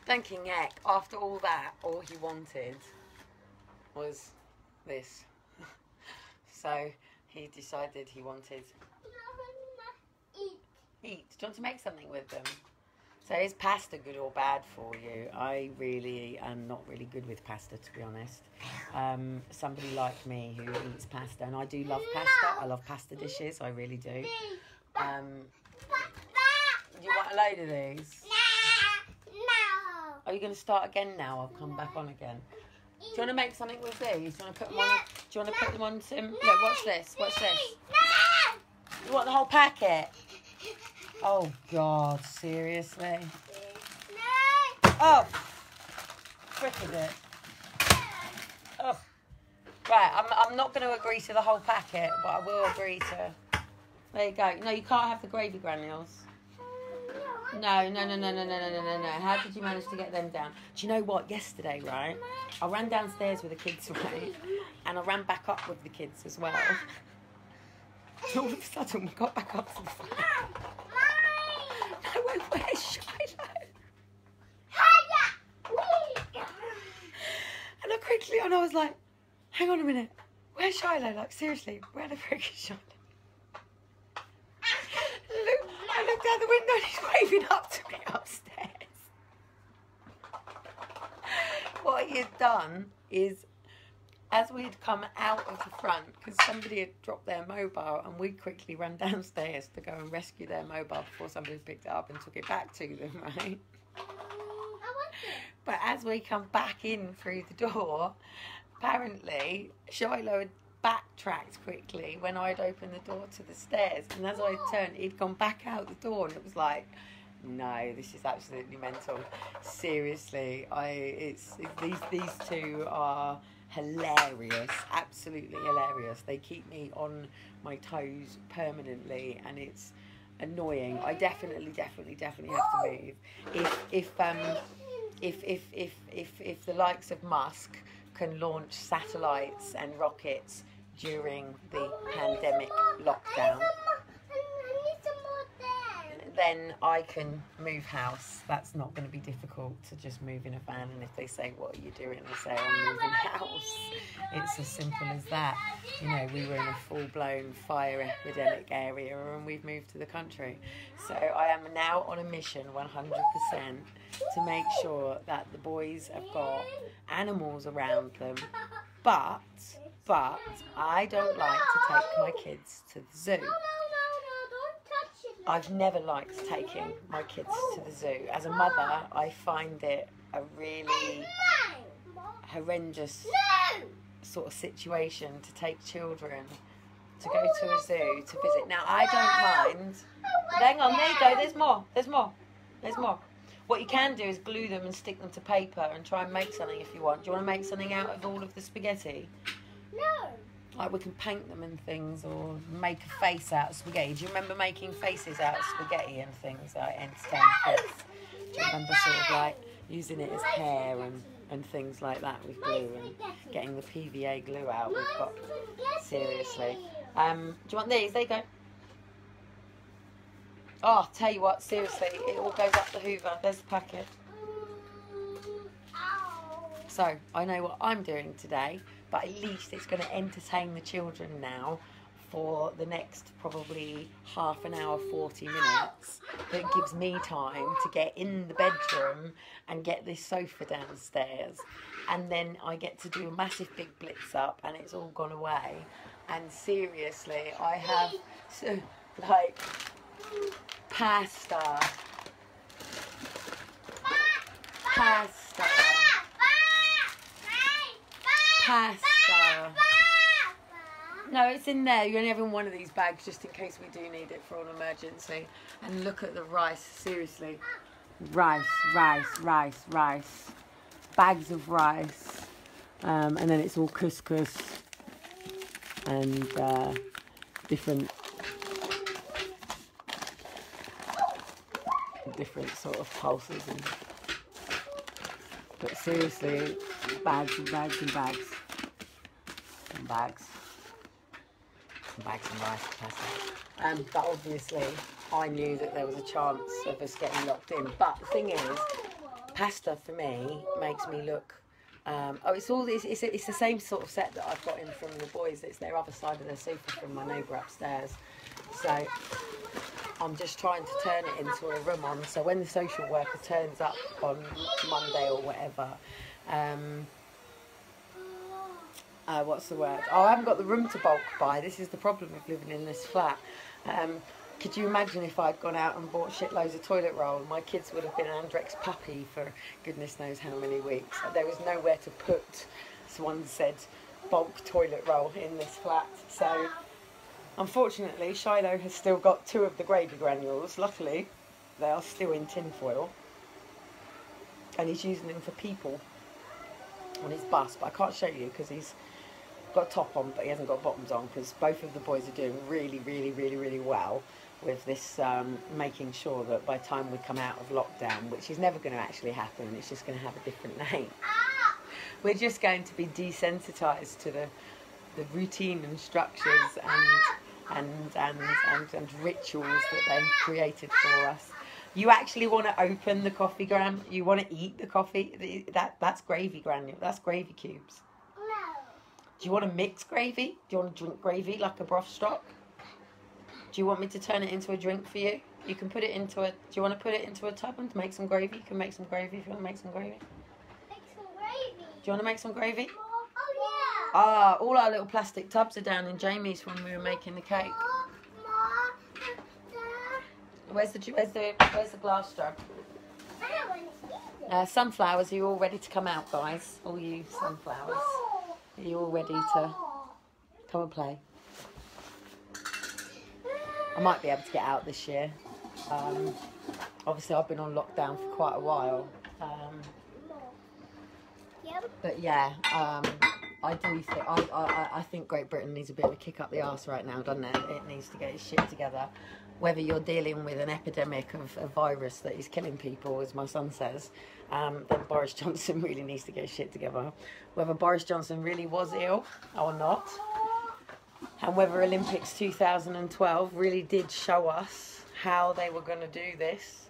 Thinking heck, after all that, all he wanted was this. So he decided he wanted eat. Do you want to make something with them? So is pasta good or bad for you? I really am not really good with pasta, to be honest. Somebody like me who eats pasta, and I do love pasta. I love pasta dishes, I really do. You want a load of these? No. Are you going to start again now? I'll come back on again. Do you want to make something with these? Do you want to put them on? Do you want to put them on some? Look, watch this. Watch this. You want the whole packet? Oh God, seriously? Oh, frickered it. Oh, right. I'm not going to agree to the whole packet, but I will agree to. There you go. No, you can't have the gravy granules. No. How did you manage to get them down? Do you know what? Yesterday, right? I ran downstairs with the kids, right? And I ran back up with the kids as well. All of a sudden, we got back up to the front. No, where's Shiloh? And I was like, hang on a minute. Where's Shiloh? Like, seriously, where the frick is Shiloh? I looked out the window and he's waving up to me upstairs. What he had done is, as we'd come out of the front, because somebody had dropped their mobile, and we quickly ran downstairs to go and rescue their mobile before somebody picked it up and took it back to them, right? But as we come back in through the door, apparently Shiloh had backtracked quickly when I'd opened the door to the stairs, and as I turned, he'd gone back out the door, and it was like, no, this is absolutely mental. Seriously, these two are hilarious, absolutely hilarious. They keep me on my toes permanently, and it's annoying. I definitely have to move. If the likes of Musk can launch satellites and rockets during the pandemic lockdown, then I can move house. That's not going to be difficult to just move in a van, and if they say, what are you doing? I say, I'm moving house. It's as simple as that. You know, we were in a full-blown fire epidemic area, and we've moved to the country. So I am now on a mission 100% to make sure that the boys have got animals around them, but I don't like to take my kids to the zoo. I've never liked taking my kids to the zoo. As a mother, I find it a really horrendous sort of situation to take children to go to a zoo to visit. Now, I don't mind. Hang on, there you go. There's more. What you can do is glue them and stick them to paper and try and make something if you want. Do you want to make something out of all of the spaghetti? No. Like, we can paint them and things, or make a face out of spaghetti. Do you remember making faces out of spaghetti and things like entertaining kids? Do you remember sort of like using it as hair and things like that with glue and getting the PVA glue out? We've got, seriously. Do you want these? There you go. Oh, tell you what, seriously, it all goes up the Hoover. There's the packet. So, I know what I'm doing today, but at least it's going to entertain the children now for the next probably half an hour, 40 minutes. That gives me time to get in the bedroom and get this sofa downstairs. And then I get to do a massive big blitz up, and it's all gone away. And seriously, I have, like, pasta. No, it's in there. You only have in one of these bags just in case we do need it for an emergency. And look at the rice, seriously. Rice. Bags of rice. And then it's all couscous and different sort of pulses. But seriously, bags and bags and bags. And bags. And bags and rice pasta. But obviously, I knew that there was a chance of us getting locked in. But the thing is, pasta for me makes me look. It's all this. It's the same sort of set that I've got in from the boys. It's their other side of their sofa from my neighbour upstairs. So I'm just trying to turn it into a room on. So when the social worker turns up on Monday or whatever, what's the word? Oh, I haven't got the room to bulk buy. This is the problem of living in this flat. Could you imagine if I'd gone out and bought shitloads of toilet roll? My kids would have been Andrex puppy for goodness knows how many weeks. There was nowhere to put, someone said, bulk toilet roll in this flat. So, unfortunately, Shiloh has still got 2 of the gravy granules. Luckily, they are still in tin foil. And he's using them for people on his bus. But I can't show you because he's got a top on, but he hasn't got bottoms on, because both of the boys are doing really well with this, making sure that by the time we come out of lockdown, which is never going to actually happen, it's just going to have a different name, we're just going to be desensitised to the routine and structures and rituals that they've created for us. You actually want to open the coffee, Gram? You want to eat the coffee? That's gravy granule. That's gravy cubes. Do you want to mix gravy? Do you want to drink gravy like a broth stock? Do you want me to turn it into a drink for you? You can put it into a... Do you want to put it into a tub and make some gravy? You can make some gravy if you want to make some gravy. Make some gravy. Do you want to make some gravy? Oh, yeah. Ah, all our little plastic tubs are down in Jamie's when we were making the cake. Where's the glass jug? Sunflowers, are you all ready to come out, guys? All you sunflowers. Are you all ready to come and play? I might be able to get out this year. Obviously, I've been on lockdown for quite a while. But yeah, I do think I think Great Britain needs a bit of a kick up the arse right now, doesn't it? It needs to get its shit together. Whether you're dealing with an epidemic of a virus that is killing people, as my son says, then Boris Johnson really needs to get his shit together. Whether Boris Johnson really was ill or not, and whether Olympics 2012 really did show us how they were going to do this,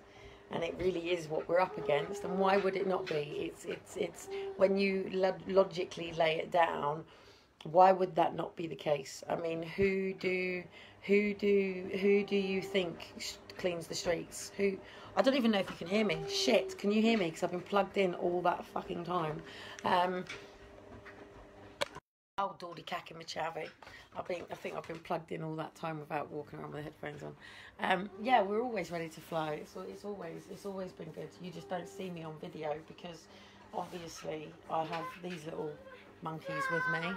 and it really is what we're up against, and why would it not be? It's when you logically lay it down, why would that not be the case? I mean, who do you think cleans the streets? Who? I don't even know if you can hear me. Shit, can you hear me? Because I've been plugged in all that fucking time. Oh, Dawdy Kakamachavi. I think I've been plugged in all that time without walking around with the headphones on. Yeah, we're always ready to fly. It's always been good. You just don't see me on video because obviously I have these little monkeys with me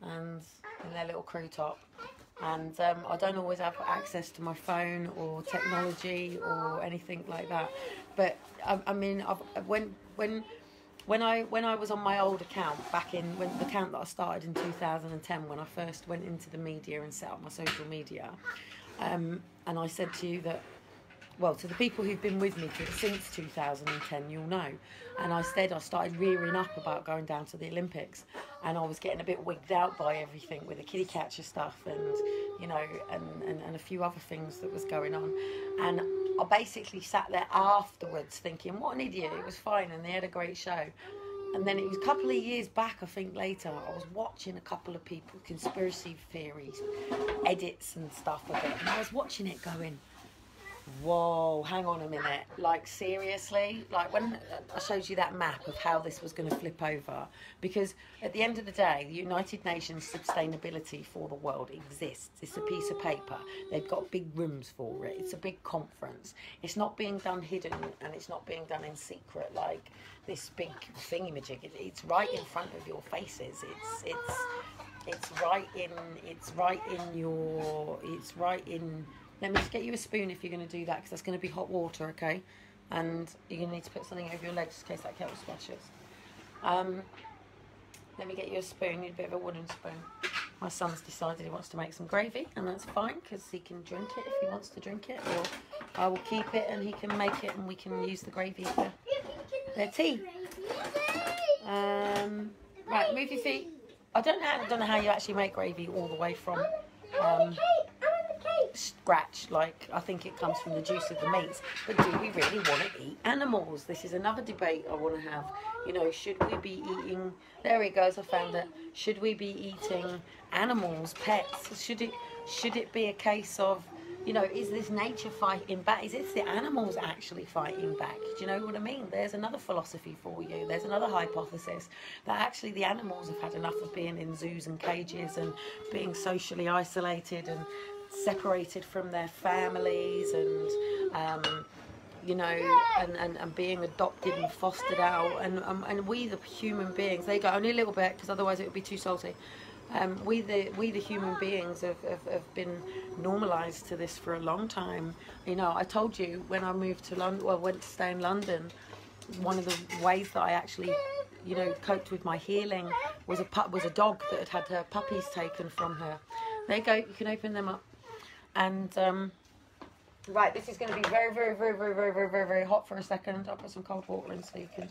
and in their little crew top. And I don't always have access to my phone or technology or anything like that. But I mean, when I was on my old account back in the account that I started in 2010, when I first went into the media and set up my social media, and I said to you that, well, to the people who've been with me since 2010, you'll know. And I started rearing up about going down to the Olympics, and I was getting a bit wigged out by everything with the kiddie catcher stuff, and you know, and a few other things that was going on. And I basically sat there afterwards thinking, what an idiot! It was fine, and they had a great show. And then it was a couple of years back, I think later, I was watching a couple of people, conspiracy theories, edits and stuff of it, and I was watching it going, whoa, hang on a minute, like seriously? Like when I showed you that map of how this was going to flip over, because at the end of the day, the United Nations Sustainability for the World exists. It's a piece of paper. They've got big rooms for it. It's a big conference. It's not being done hidden, and it's not being done in secret like this big thingamajig. It's right in front of your faces. It's right in. Let me just get you a spoon if you're going to do that, because that's going to be hot water, okay? And you're going to need to put something over your legs in case that kettle splashes. Let me get you a spoon. You need a bit of a wooden spoon. My son's decided he wants to make some gravy, and that's fine, because he can drink it if he wants to drink it, or I will keep it and he can make it and we can use the gravy for their tea. Right, move your feet. I don't know how you actually make gravy all the way from... scratch, like I think it comes from the juice of the meats. But do we really want to eat animals? This is another debate I want to have. You know, should we be eating? There he goes. I found it. Should we be eating animals, pets? Should it be a case of, you know, is this nature fighting back? Is it the animals actually fighting back? Do you know what I mean? There's another philosophy for you. There's another hypothesis that actually the animals have had enough of being in zoos and cages and being socially isolated and separated from their families and, you know, and being adopted and fostered out. And we, the human beings, they go only a little bit because otherwise it would be too salty. We the human beings have been normalised to this for a long time. You know, I told you when I moved to London, well, went to stay in London, one of the ways that I actually, you know, coped with my healing was a dog that had her puppies taken from her. There you go. You can open them up. And right, this is going to be very, very, very, very, very, very, very, very hot for a second. I'll put some cold water in so you can.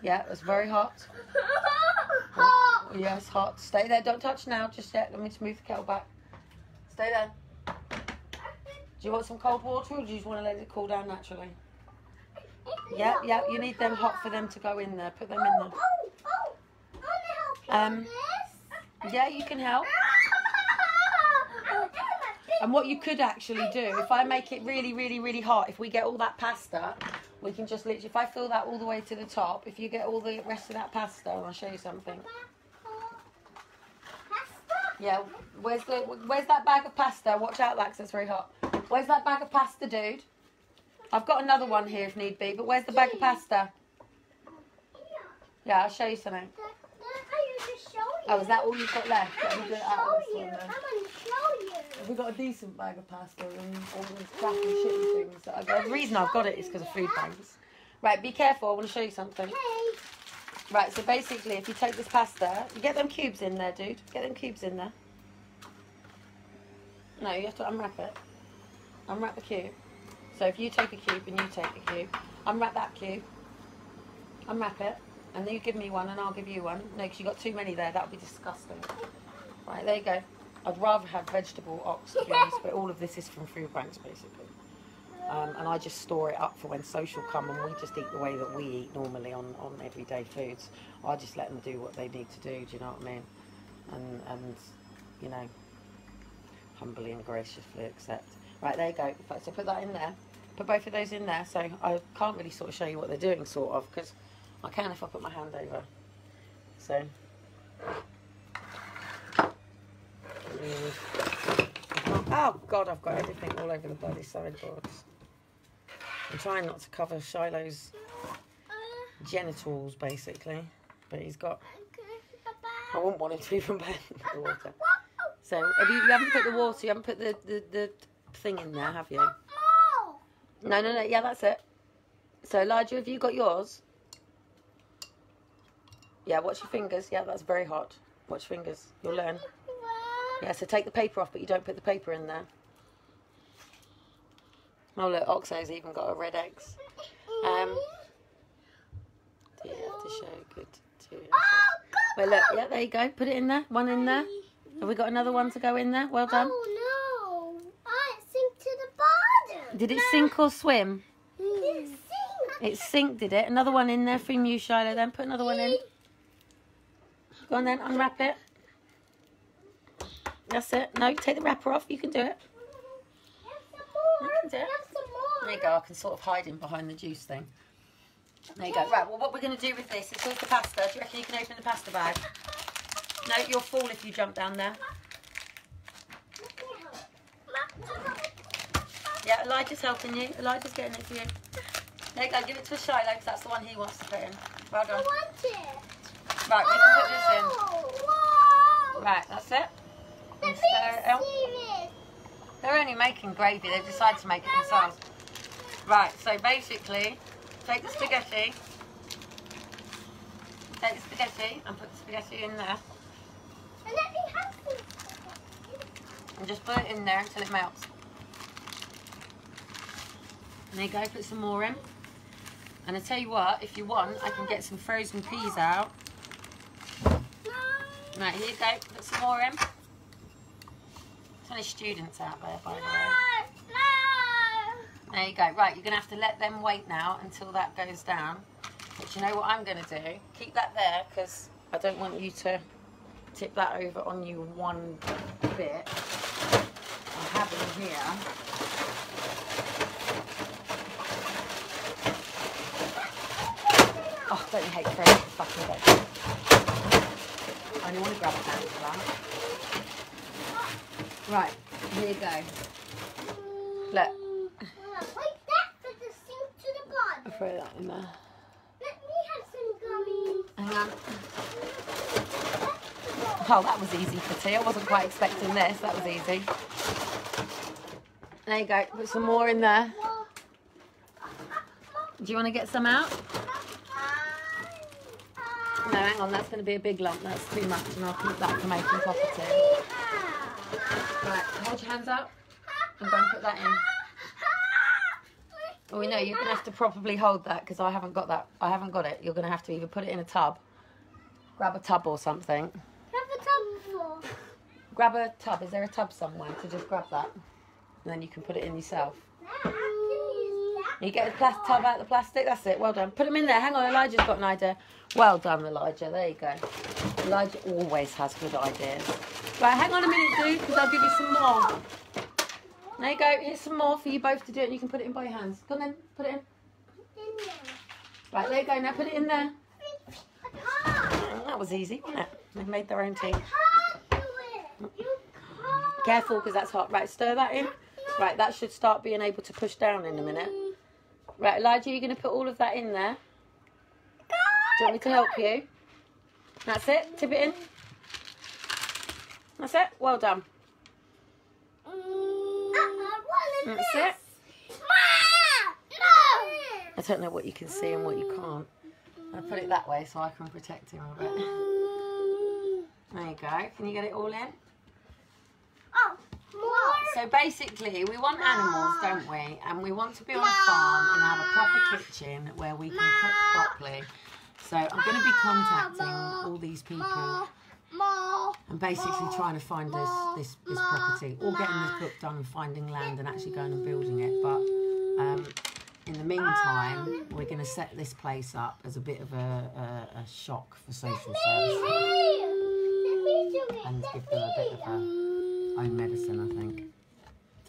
Yeah, it's very hot. Oh, yes, hot. Stay there. Don't touch now just yet. Let me just move the kettle back. Stay there. Do you want some cold water or do you just want to let it cool down naturally? Yeah, yeah. You need them hot for them to go in there. Put them in there. Yeah, you can help. And what you could actually do, if I make it really, really, really hot, if we get all that pasta, we can just literally, if I fill that all the way to the top, if you get all the rest of that pasta, I'll show you something. Yeah, where's that bag of pasta? Watch out, Lax, it's very hot. Where's that bag of pasta, dude? I've got another one here if need be, but where's the bag of pasta? Yeah, I'll show you something. Oh, is that all you've got left? Let me do it out of this one then. Have we got a decent bag of pasta and all these crappy shitty things that I've got? The reason I've got it is because of food banks. Right, be careful, I want to show you something. Right, so basically if you take this pasta, you get them cubes in there, dude. Get them cubes in there. No, you have to unwrap it. Unwrap the cube. So if you take a cube and you take a cube, unwrap that cube. Unwrap it. And then you give me one and I'll give you one. No, because you've got too many there. That would be disgusting. Right, there you go. I'd rather have vegetable ox, to be honest, but all of this is from food banks, basically. And I just store it up for when social come and we just eat the way that we eat normally on everyday foods. I just let them do what they need to do, do you know what I mean? And you know, humbly and graciously accept. Right, there you go. So put that in there. Put both of those in there. So I can't really sort of show you what they're doing, sort of, because I can if I put my hand over. So. Oh God, I've got everything all over the bloody sideboards. I'm trying not to cover Shiloh's genitals, basically. But he's got... I wouldn't want him to be from bed in the water. So, you haven't put the water, you haven't put the thing in there, have you? No, yeah, that's it. So, Elijah, have you got yours? Yeah, watch your fingers. Yeah, that's very hot. Watch your fingers. You'll learn. Yeah, so take the paper off, but you don't put the paper in there. Oh, look, Oxo's even got a red X. Do you have to show good to... Well, look, yeah, there you go. Put it in there. One in there. Have we got another one to go in there? Well done. Oh, no. Oh, it sank to the bottom. Did it sink or swim? It sank. It sank, did it? Another one in there from you, Shiloh, then. Put another one in. Go on, then. Unwrap it. That's it. No, take the wrapper off. You can do it. You can do it. There you go. I can sort of hide him behind the juice thing. There you go. Right, well, what we're going to do with this is here's the pasta. Do you reckon you can open the pasta bag? No, you'll fall if you jump down there. Yeah, Elijah's helping you. Elijah's getting it for you. There you go. Give it to Shiloh because that's the one he wants to put in. Well done. I want it. Right, we can put this in. Whoa. Right, that's it. They're And stir it out. serious. They're only making gravy. They've decided to make it themselves. Right, so basically, take the spaghetti. Take the spaghetti and put the spaghetti in there. And let me have some. And just put it in there until it melts. And there you go, put some more in. And I tell you what, if you want, I can get some frozen peas out. No. Right, here you go, put some more in. There's only students out there, by the way. There you go. Right, you're going to have to let them wait now until that goes down. But you know what I'm going to do? Keep that there because I don't want you to tip that over on you one bit. I have them here. Oh, don't you hate throwing the fucking bed? I only want to grab a hand for that. Right, here you go. Look. Like that for the sink to the bottom. I'll throw that in there. Let me have some gummies. Hang on. Oh, that was easy for tea. I wasn't quite expecting this. That was easy. There you go. Put some more in there. Do you want to get some out? No, hang on. That's going to be a big lump. That's too much, and I'll keep that for making proper tea. Right, hold your hands up. I'm going to put that in. Oh, no, you're going to have to properly hold that because I haven't got that. I haven't got it. You're going to have to either put it in a tub, grab a tub or something. Grab a tub for. Grab a tub. Is there a tub somewhere to just grab that? And then you can put it in yourself. You get the tub out of the plastic. That's it. Well done. Put them in there. Hang on. Elijah's got an idea. Well done, Elijah. There you go. Elijah always has good ideas. Right, hang on a minute, dude, because I'll give you some more. There you go. Here's some more for you both to do it, and you can put it in by your hands. Come on then. Put it in. Right, there you go. Now put it in there. That was easy, wasn't it? They made their own tea. Careful, because that's hot. Right, stir that in. Right, that should start being able to push down in a minute. Right, Elijah, you're going to put all of that in there. Do you want me to help you? That's it. Tip it in. That's it. Well done. That's it. I don't know what you can see and what you can't. I'll put it that way so I can protect him a bit. There you go. Can you get it all in? So basically, we want animals, don't we? And we want to be on a farm and have a proper kitchen where we can cook properly. So I'm going to be contacting all these people and basically trying to find this property, or getting this book done and finding land and actually going and building it. But in the meantime, we're going to set this place up as a bit of a shock for social services and give them a bit of a own medicine, I think.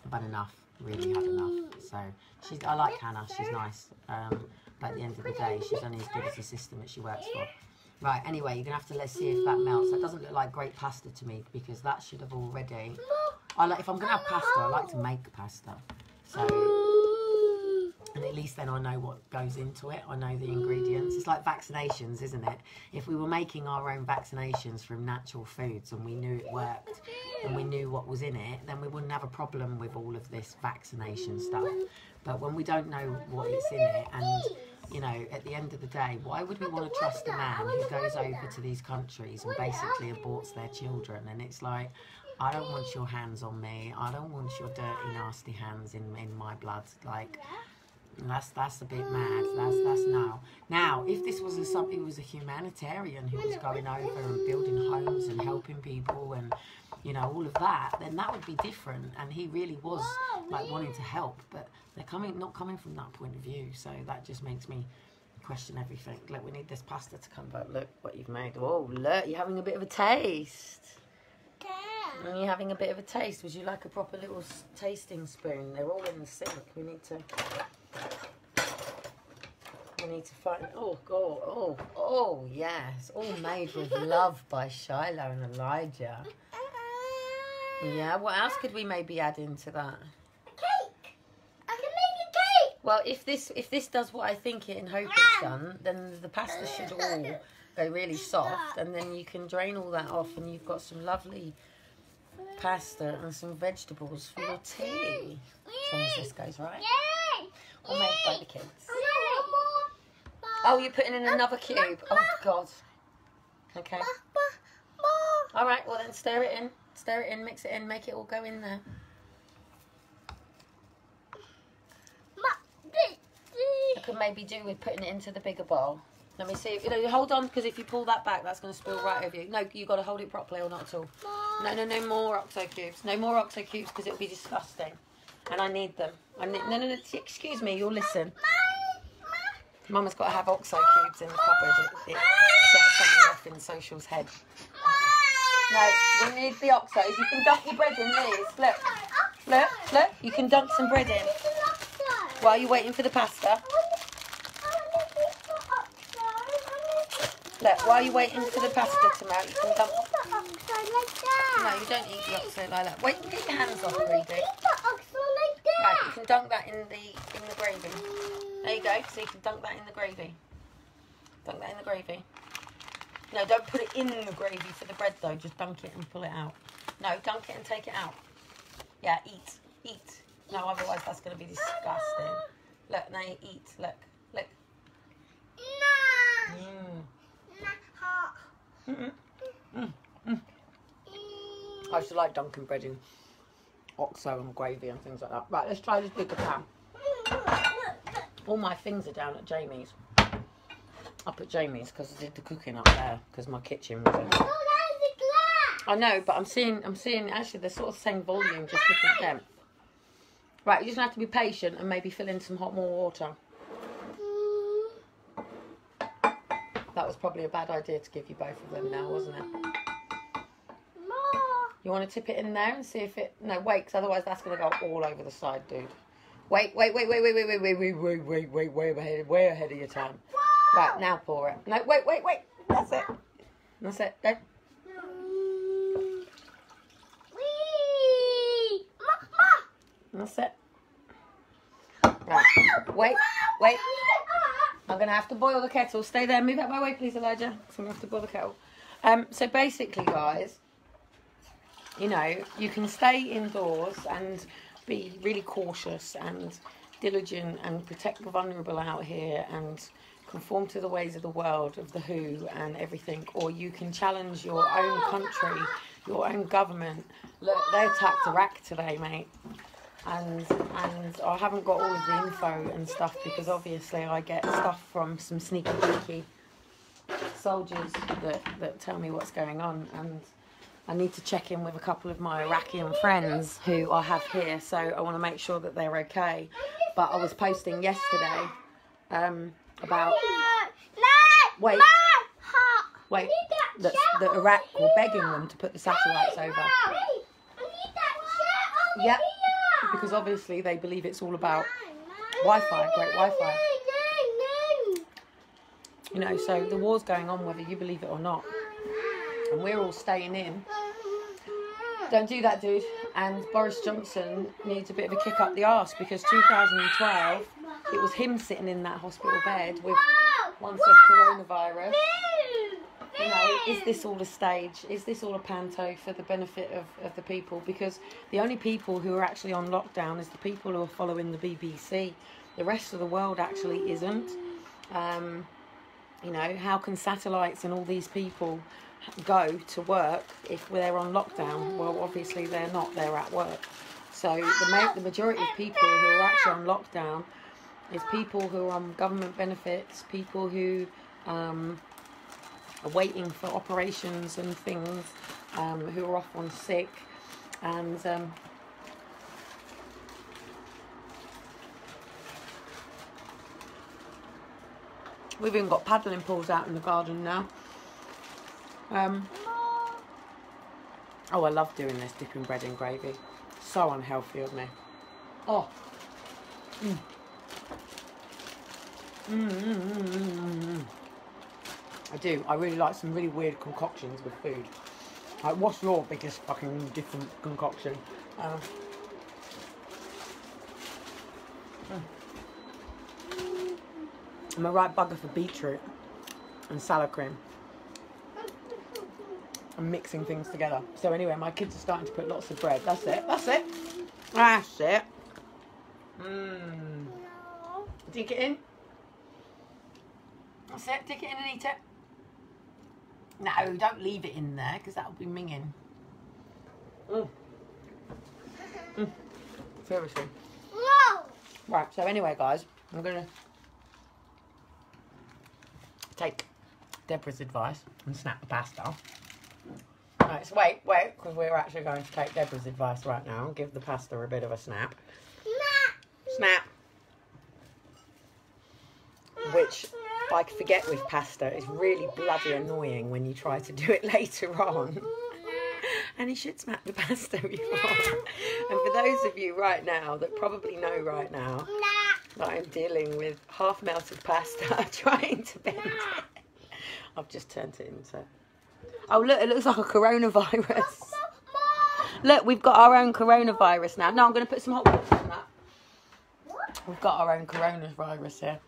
But enough, really had enough. So I like Hannah, she's nice. But at the end of the day, she's only as good as the system that she works for. Right, anyway, you're going to have to let's see if that melts. That doesn't look like great pasta to me because that should have already... if I'm going to have pasta, I like to make pasta. So, and at least then I know what goes into it. I know the ingredients. It's like vaccinations, isn't it? If we were making our own vaccinations from natural foods and we knew it worked and we knew what was in it, then we wouldn't have a problem with all of this vaccination stuff. But when we don't know what is in it, and you know, at the end of the day, why would we want to trust a man who goes over to these countries and basically aborts their children? And it's like, I don't want your hands on me. I don't want your dirty, nasty hands in my blood. Like, that's a bit mad. That's no. Now, if this was somebody who was a humanitarian who was going over and building homes and helping people and, you know, all of that, then that would be different. And he really was like wanting to help, but they're not coming from that point of view. So that just makes me question everything. Look, we need this pasta to come back. Look what you've made. Oh, look, you're having a bit of a taste. And you're having a bit of a taste. Would you like a proper little tasting spoon? They're all in the sink. We need to find... Oh, God. Oh, yes. All made with love by Shiloh and Elijah. Yeah, what else could we maybe add into that? A cake. I can make a cake. Well, if this does what I think it and hope it's done, then the pasta should all go really soft, and then you can drain all that off, and you've got some lovely pasta and some vegetables for your tea. As long as this goes right. All made by the kids. Oh, you're putting in another cube. Oh, God. Okay. All right, well then stir it in. Stir it in, mix it in, make it all go in there. I could maybe do with putting it into the bigger bowl. Let me see. You know, hold on, because if you pull that back, that's going to spill right over you. No, you've got to hold it properly or not at all. No more OXO cubes. No more OXO cubes because it'll be disgusting. And I need them. No. Excuse me, you'll listen. Mama's got to have OXO cubes in the cupboard. It sets something off in Social's head. No, we need the OXOs. You can dunk your bread in these. Look. You can dunk some bread in. While you're waiting for the pasta. Look, while you're waiting for the pasta to melt, you can dump... No, you don't eat the OXO like that. Wait, get your hands off, Reedy. Right, you can dunk that in the gravy. There you go. So you can dunk that in the gravy. Dunk that in the gravy. No, don't put it in the gravy for the bread though. Just dunk it and pull it out. No, dunk it and take it out. Yeah, eat. No, otherwise that's going to be disgusting. Look, now you eat. Look. I should like dunking bread in OXO and gravy and things like that. Right, let's try this bigger pan. All my things are down at Jamie's. Up at Jamie's because I did the cooking up there because my kitchen was in. I know, but I'm seeing actually they're sort of the same volume, just different depth. Right, you're just gonna have to be patient and maybe fill in some hot more water. That was probably a bad idea to give you both of them now, wasn't it? You want to tip it in there and see if it... No, wait, because otherwise that's going to go all over the side, dude. Wait, way ahead of your time. Right, now pour it. No, wait. That's it. Go. That's it. Right, wait. I'm going to have to boil the kettle. Stay there. Move out my way, please, Elijah. So I'm going to have to boil the kettle. So basically, guys, you know, you can stay indoors and be really cautious and diligent and protect the vulnerable out here and conform to the ways of the world, of the WHO and everything. Or you can challenge your own country, your own government. Look, they attacked Iraq today, mate. And I haven't got all of the info and stuff because obviously I get stuff from some sneaky beaky soldiers that tell me what's going on, and I need to check in with a couple of my Iraqi friends who I have here, so I want to make sure that they're okay. But I was posting yesterday about that Iraq were begging them to put the satellites over. Yep. Because obviously they believe it's all about Wi-Fi, great Wi-Fi. You know, so the war's going on whether you believe it or not. And we're all staying in. Don't do that, dude. And Boris Johnson needs a bit of a kick up the arse because 2012, it was him sitting in that hospital bed with one said coronavirus. You know, is this all a stage? Is this all a panto for the benefit of the people? Because the only people who are actually on lockdown is the people who are following the BBC. The rest of the world actually isn't. You know, how can satellites and all these people go to work if they're on lockdown? Well, obviously they're not. They're at work. So the majority of people who are actually on lockdown is people who are on government benefits, people who... are waiting for operations and things, who are off on sick, and we've even got paddling pools out in the garden now. Oh, I love doing this, dipping bread in gravy. So unhealthy of me. Oh. I do. I really like some really weird concoctions with food. Like, what's your biggest fucking different concoction? I'm a right bugger for beetroot and salad cream. I'm mixing things together. So anyway, my kids are starting to put lots of bread. That's it. That's it. That's it. Dig it in. That's it. Dig it in and eat it. No, don't leave it in there because that'll be minging. Seriously. No. Right, so anyway, guys, I'm going to take Deborah's advice and snap the pasta. Right, so wait, because we're actually going to take Deborah's advice right now and give the pasta a bit of a snap. Snap. Which I forget with pasta, it's really bloody annoying when you try to do it later on. And you should snap the pasta before. And for those of you right now that probably know right now that I'm dealing with half melted pasta trying to bend it. I've just turned it into... Oh look, it looks like a coronavirus. Look, we've got our own coronavirus now. No, I'm going to put some hot water on that. We've got our own coronavirus here.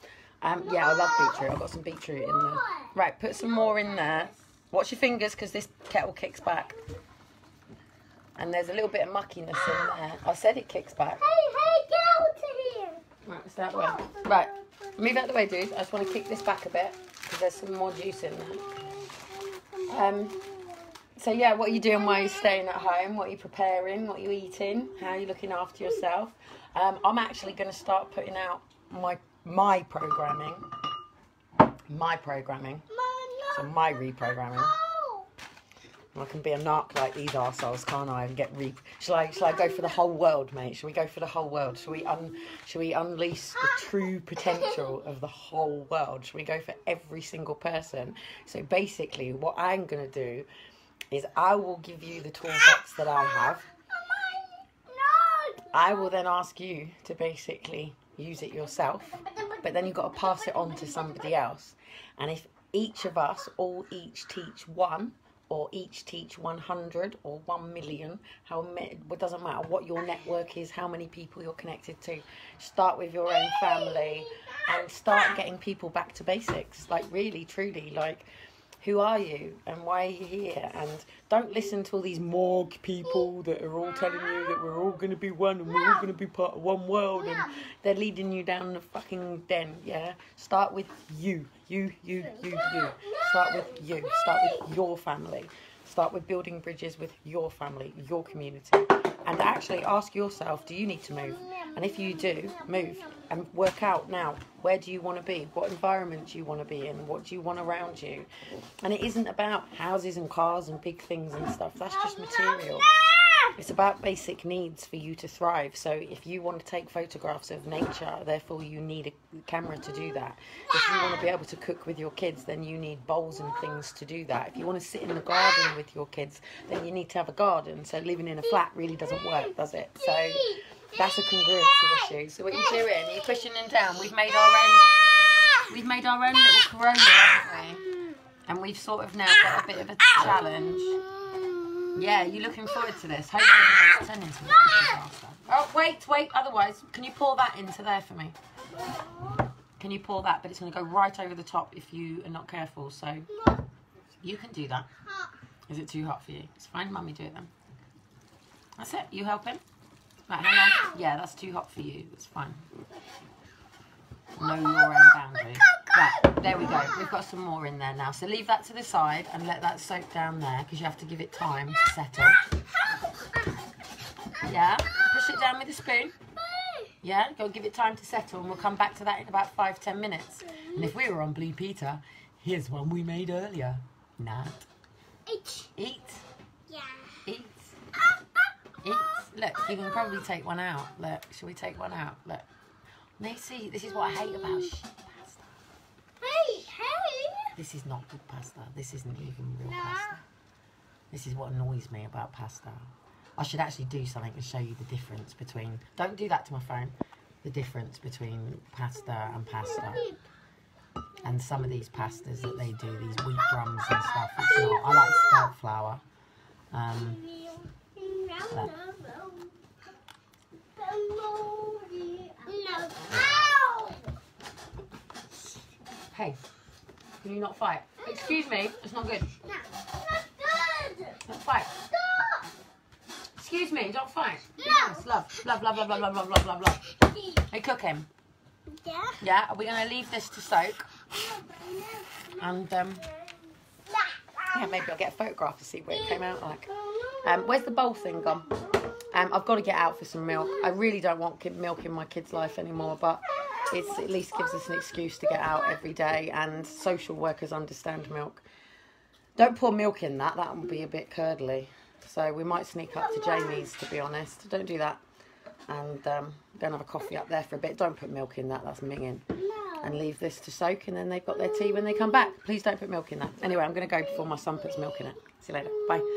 Yeah, I love beetroot. I've got some beetroot in there. Right, put some more in there. Watch your fingers because this kettle kicks back. And there's a little bit of muckiness in there. I said it kicks back. Hey, get out of here. Right, let's start away. Right, move out the way, dude. I just want to kick this back a bit because there's some more juice in there. So yeah, what are you doing while you're staying at home? What are you preparing? What are you eating? How are you looking after yourself? I'm actually going to start putting out my programming. So my reprogramming. I can be a narc like these arseholes, can't I? And get Shall I go for the whole world, mate? Shall we go for the whole world? Shall we unleash the true potential of the whole world? Shall we go for every single person? So basically, what I'm going to do is I will give you the toolbox that I have. I will then ask you to basically use it yourself, but then you've got to pass it on to somebody else. And if each of us all each teach one, or each teach 100 or 1 million, it doesn't matter what your network is, how many people you're connected to. Start with your own family and start getting people back to basics. Like really, truly, like who are you and why are you here? And don't listen to all these morgue people that are all telling you that we're all going to be one and we're all going to be part of one world and they're leading you down the fucking den, yeah? Start with you. You. Start with you. Start with your family. Start with building bridges with your family, your community. And actually ask yourself, do you need to move? And if you do, move and work out now. Where do you want to be? What environment do you want to be in? What do you want around you? And it isn't about houses and cars and big things and stuff. That's just material. It's about basic needs for you to thrive. So if you want to take photographs of nature, therefore you need a camera to do that. If you want to be able to cook with your kids, then you need bowls and things to do that. If you want to sit in the garden with your kids, then you need to have a garden. So living in a flat really doesn't work, does it? So that's a congruency issue. So what you're doing, you're pushing them down. We've made our own little corona, haven't we? And we've sort of now got a bit of a challenge. Yeah, you're looking forward to this. Hopefully turn into a disaster. Oh, wait. Otherwise, can you pour that into there for me? Can you pour that? But it's going to go right over the top if you are not careful. So you can do that. Is it too hot for you? It's fine. Mummy, do it then. That's it. You help him? Right, hang on. Yeah, that's too hot for you. That's fine. Know your own boundary. Right, there we go. We've got some more in there now. So leave that to the side and let that soak down there because you have to give it time to settle. Yeah, push it down with a spoon. Yeah, go give it time to settle and we'll come back to that in about 5-10 minutes. And if we were on Blue Peter, here's one we made earlier. Nat. Eat. Yeah. Eat. Eat. Look, you can probably take one out. Look, shall we take one out? Look. Macy, this is what I hate about pasta. Hey! This is not good pasta. This isn't even real pasta. This is what annoys me about pasta. I should actually do something to show you the difference between... Don't do that to my phone. The difference between pasta and pasta. And some of these pastas that they do, these wheat drums and stuff, it's not. I like spelt flour. Hey, can you not fight? Excuse me, it's not good. No, not good. Don't fight. Stop. Excuse me, don't fight. No. Yes, love. Hey, cook him. Yeah? Yeah, are we going to leave this to soak? And, yeah, maybe I'll get a photograph to see what it came out like. Where's the bowl thing gone? I've got to get out for some milk. I really don't want milk in my kid's life anymore, but It at least gives us an excuse to get out every day, and social workers understand milk. Don't pour milk in that will be a bit curdly. So we might sneak up to Jamie's, to be honest. Don't do that. And go and have a coffee up there for a bit. Don't put milk in that's minging. And leave this to soak, and then they've got their tea when they come back. Please don't put milk in that. Anyway, I'm going to go before my son puts milk in it. See you later. Bye.